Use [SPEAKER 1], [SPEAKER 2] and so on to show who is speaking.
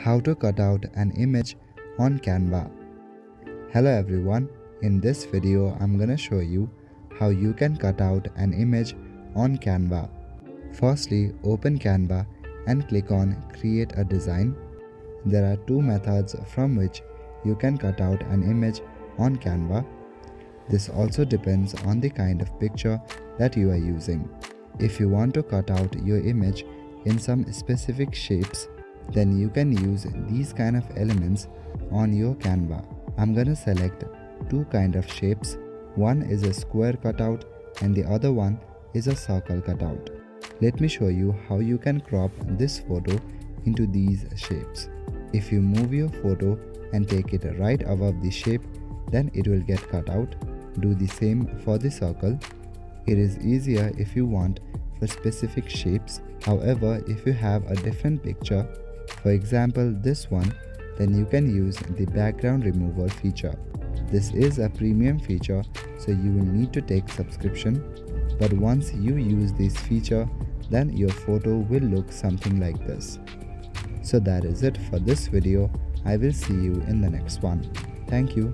[SPEAKER 1] How to cut out an image on Canva. Hello everyone, in this video I'm gonna show you how you can cut out an image on Canva. Firstly, open Canva and click on Create a Design. There are two methods from which you can cut out an image on Canva. This also depends on the kind of picture that you are using. If you want to cut out your image in some specific shapes, then you can use these kind of elements on your Canva. I'm gonna select two kind of shapes. One is a square cutout and the other one is a circle cutout. Let me show you how you can crop this photo into these shapes. If you move your photo and take it right above the shape, then it will get cut out. Do the same for the circle. It is easier if you want for specific shapes. However, if you have a different picture, for example this one, then you can use the background remover feature. This is a premium feature, so you will need to take subscription. But once you use this feature, then your photo will look something like this. So that is it for this video. I will see you in the next one. Thank you.